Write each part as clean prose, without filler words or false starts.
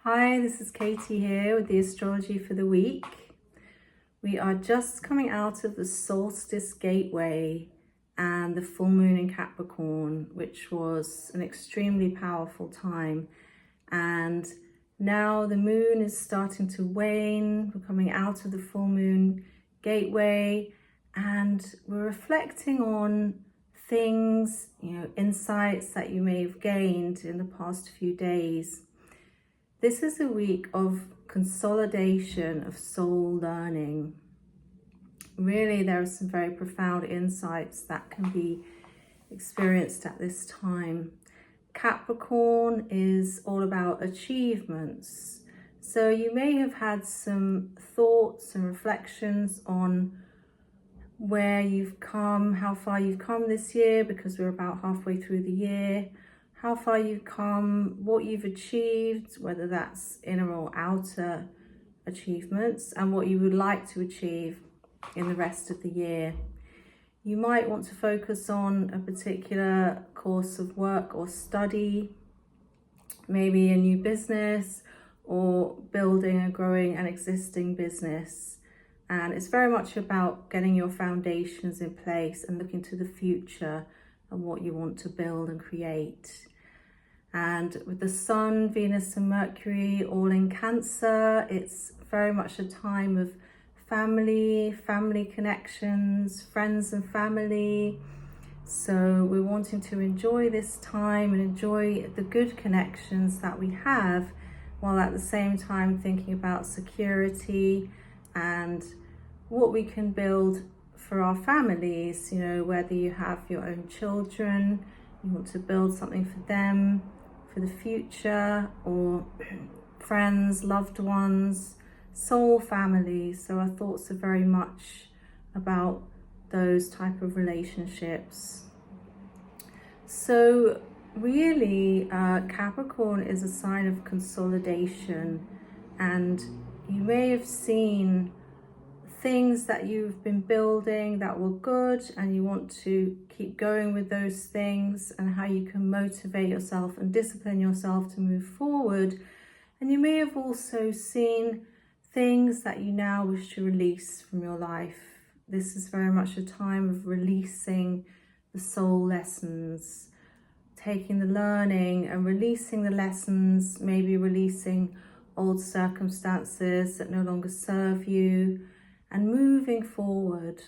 Hi, this is Katie here with the astrology for the week. We are just coming out of the solstice gateway and the full moon in Capricorn, which was an extremely powerful time. And now the moon is starting to wane. We're coming out of the full moon gateway and we're reflecting on things, insights that you may have gained in the past few days. This is a week of consolidation of soul learning. Really, there are some very profound insights that can be experienced at this time. Capricorn is all about achievements. So you may have had some thoughts and reflections on where you've come, how far you've come this year, because we're about halfway through the year. How far you've come, what you've achieved, whether that's inner or outer achievements, and what you would like to achieve in the rest of the year. You might want to focus on a particular course of work or study, maybe a new business, or building and growing an existing business. And it's very much about getting your foundations in place and looking to the future and what you want to build and create. And with the Sun, Venus and Mercury all in Cancer, it's very much a time of family connections, friends and family. So we're wanting to enjoy this time and enjoy the good connections that we have, while at the same time thinking about security and what we can build for our families. Whether you have your own children, you want to build something for them, for the future, or friends, loved ones, soul family. So our thoughts are very much about those type of relationships. So really, Capricorn is a sign of consolidation, and you may have seen things that you've been building that were good and you want to keep going with those things, and how you can motivate yourself and discipline yourself to move forward. And you may have also seen things that you now wish to release from your life. This is very much a time of releasing the soul lessons, taking the learning and releasing the lessons, maybe releasing old circumstances that no longer serve you, and moving forward.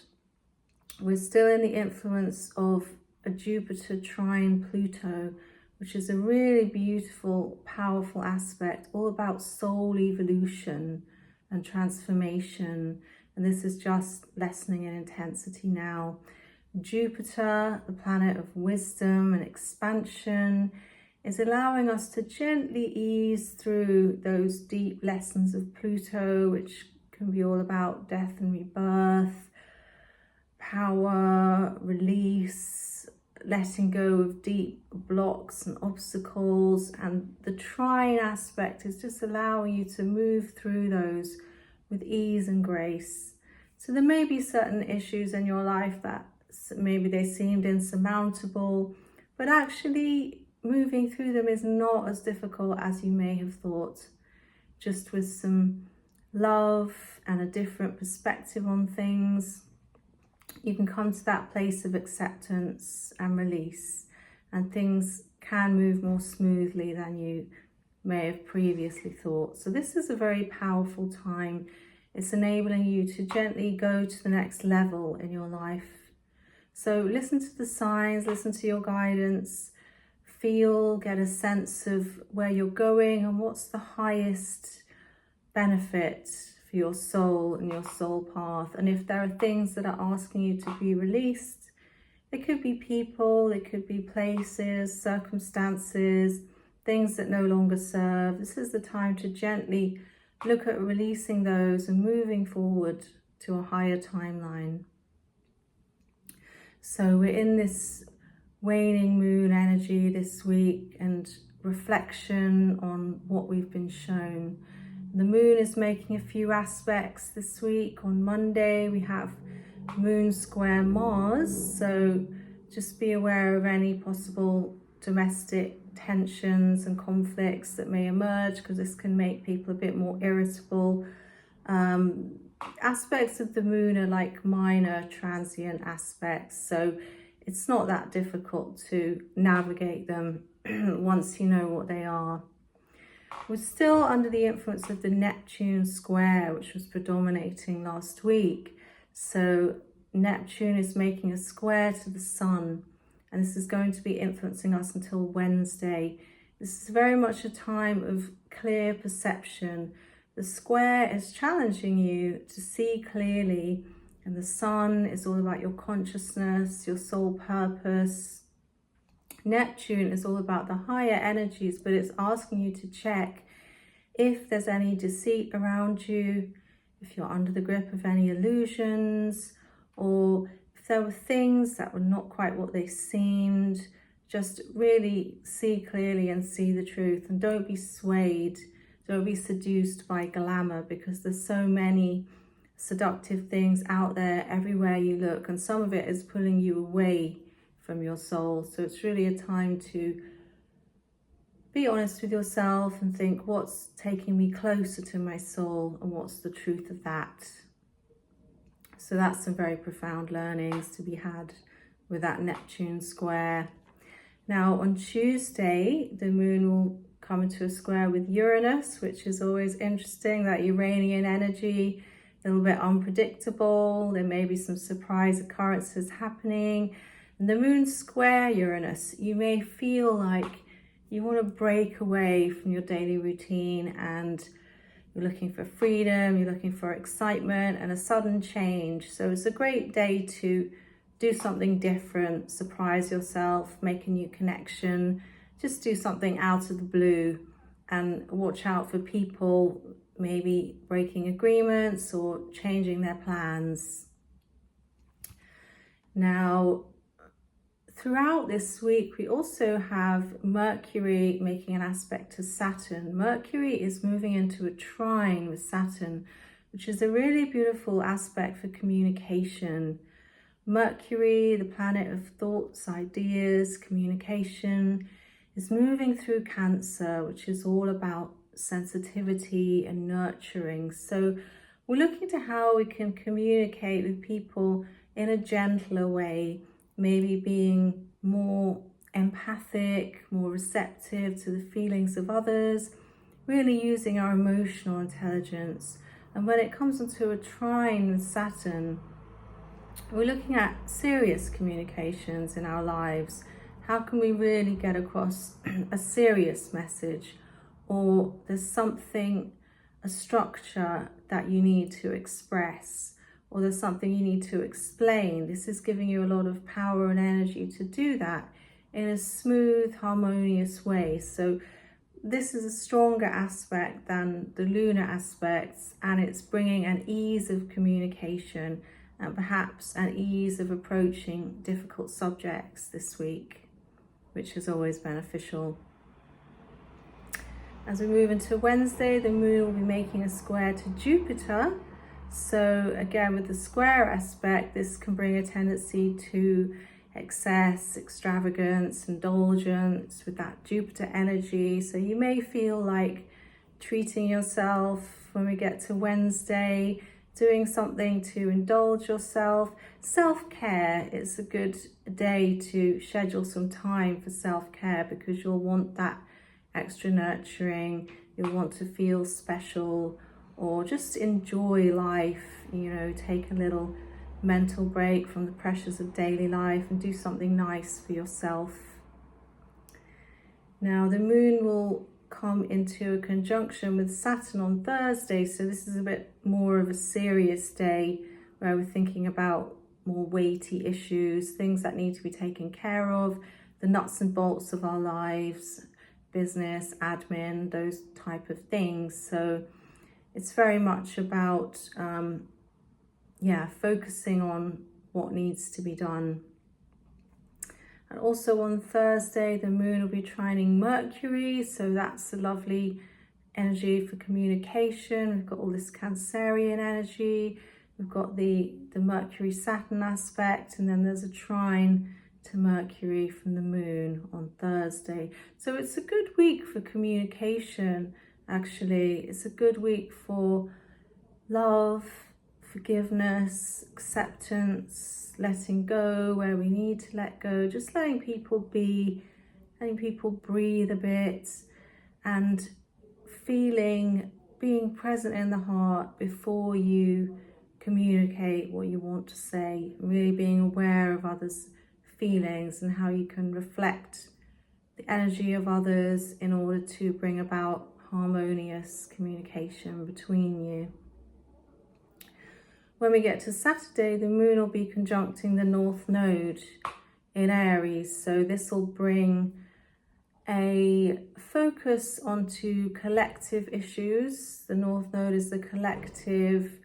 We're still in the influence of a Jupiter trine Pluto, which is a really beautiful, powerful aspect, all about soul evolution and transformation. And this is just lessening in intensity now. Jupiter, the planet of wisdom and expansion, is allowing us to gently ease through those deep lessons of Pluto, which can be all about death and rebirth, power, release, letting go of deep blocks and obstacles. And the trine aspect is just allowing you to move through those with ease and grace. So there may be certain issues in your life that maybe they seemed insurmountable, but actually moving through them is not as difficult as you may have thought. Just with some love and a different perspective on things, you can come to that place of acceptance and release, and things can move more smoothly than you may have previously thought. So this is a very powerful time. It's enabling you to gently go to the next level in your life. So listen to the signs, listen to your guidance, feel, get a sense of where you're going and what's the highest benefit for your soul and your soul path. And if there are things that are asking you to be released, it could be people, it could be places, circumstances, things that no longer serve. This is the time to gently look at releasing those and moving forward to a higher timeline. So we're in this waning moon energy this week, and reflection on what we've been shown. The moon is making a few aspects this week. On Monday, we have Moon square Mars, so just be aware of any possible domestic tensions and conflicts that may emerge, because this can make people a bit more irritable. Aspects of the moon are like minor transient aspects, so it's not that difficult to navigate them once you know what they are. We're still under the influence of the Neptune square, which was predominating last week. So Neptune is making a square to the sun, and this is going to be influencing us until Wednesday. This is very much a time of clear perception. The square is challenging you to see clearly, and the sun is all about your consciousness, your soul purpose. Neptune is all about the higher energies, but it's asking you to check if there's any deceit around you, if you're under the grip of any illusions, or if there were things that were not quite what they seemed. Just really see clearly and see the truth, and don't be swayed, don't be seduced by glamour, because there's so many seductive things out there everywhere you look, and some of it is pulling you away from your soul. So it's really a time to be honest with yourself and think, what's taking me closer to my soul, and what's the truth of that? So that's some very profound learnings to be had with that Neptune square. Now on Tuesday, the moon will come into a square with Uranus, which is always interesting, that Uranian energy, a little bit unpredictable. There may be some surprise occurrences happening. And the moon square Uranus, you may feel like you want to break away from your daily routine, and you're looking for freedom, you're looking for excitement and a sudden change. So it's a great day to do something different, surprise yourself, make a new connection, just do something out of the blue, and watch out for people maybe breaking agreements or changing their plans. Now, throughout this week, we also have Mercury making an aspect to Saturn. Mercury is moving into a trine with Saturn, which is a really beautiful aspect for communication. Mercury, the planet of thoughts, ideas, communication, is moving through Cancer, which is all about sensitivity and nurturing. So we're looking to how we can communicate with people in a gentler way, maybe being more empathic, more receptive to the feelings of others, really using our emotional intelligence. And when it comes into a trine with Saturn, we're looking at serious communications in our lives. How can we really get across a serious message? Or there's something, a structure that you need to express, or there's something you need to explain. This is giving you a lot of power and energy to do that in a smooth, harmonious way. So this is a stronger aspect than the lunar aspects, and it's bringing an ease of communication and perhaps an ease of approaching difficult subjects this week, which is always beneficial. As we move into Wednesday, the moon will be making a square to Jupiter. So again, with the square aspect, this can bring a tendency to excess, extravagance, indulgence with that Jupiter energy. So you may feel like treating yourself when we get to Wednesday, doing something to indulge yourself. Self-care, it's a good day to schedule some time for self-care, because you'll want that extra nurturing, you'll want to feel special, or just enjoy life, you know, take a little mental break from the pressures of daily life and do something nice for yourself. Now the moon will come into a conjunction with Saturn on Thursday, so this is a bit more of a serious day where we're thinking about more weighty issues, things that need to be taken care of, the nuts and bolts of our lives, business, admin, those type of things. So it's very much about focusing on what needs to be done. And also on Thursday, the moon will be trining Mercury, so that's a lovely energy for communication. We've got all this Cancerian energy, we've got the Mercury Saturn aspect, and then there's a trine to Mercury from the moon on Thursday. So it's a good week for communication, actually. It's a good week for love, forgiveness, acceptance, letting go where we need to let go, just letting people be, letting people breathe a bit, and being present in the heart before you communicate what you want to say, really being aware of others' feelings and how you can reflect the energy of others in order to bring about harmonious communication between you. When we get to Saturday, the moon will be conjuncting the North Node in Aries, so this will bring a focus onto collective issues. The North Node is the collective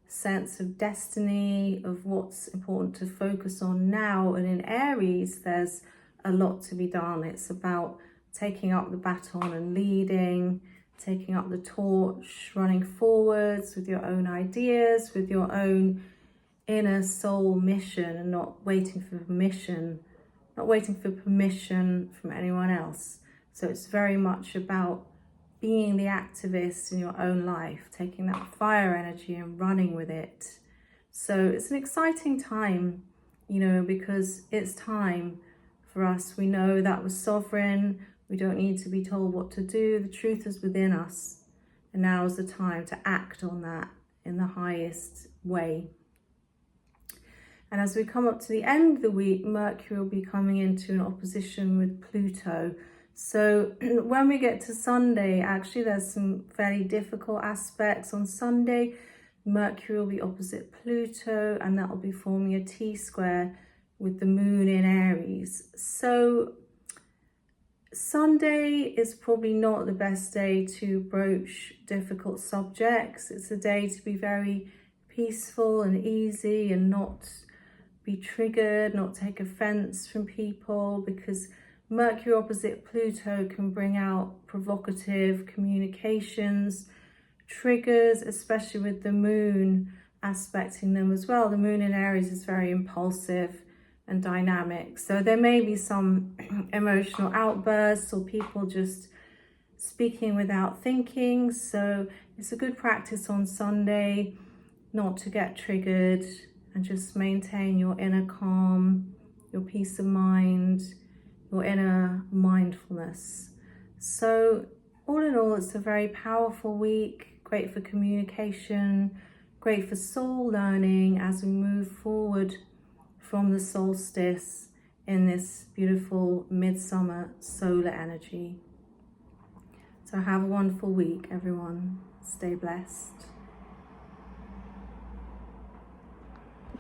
sense of destiny, of what's important to focus on now. And in Aries, there's a lot to be done. It's about taking up the baton and leading, taking up the torch, running forwards with your own ideas, with your own inner soul mission, and not waiting for permission from anyone else. So it's very much about being the activist in your own life, taking that fire energy and running with it. So it's an exciting time, because it's time for us. We know that we're sovereign. We don't need to be told what to do. The truth is within us. And now is the time to act on that in the highest way. And as we come up to the end of the week, Mercury will be coming into an opposition with Pluto. So when we get to Sunday, actually there's some fairly difficult aspects on Sunday. Mercury will be opposite Pluto, and that will be forming a T-square with the moon in Aries. So Sunday is probably not the best day to broach difficult subjects. It's a day to be very peaceful and easy and not be triggered, not take offense from people, because Mercury opposite Pluto can bring out provocative communications, triggers, especially with the moon aspecting them as well. The moon in Aries is very impulsive and dynamic. So there may be some emotional outbursts or people just speaking without thinking. So it's a good practice on Sunday not to get triggered and just maintain your inner calm, your peace of mind, your inner mindfulness. So all in all, it's a very powerful week, great for communication, great for soul learning as we move forward from the solstice in this beautiful midsummer solar energy. So have a wonderful week, everyone. Stay blessed.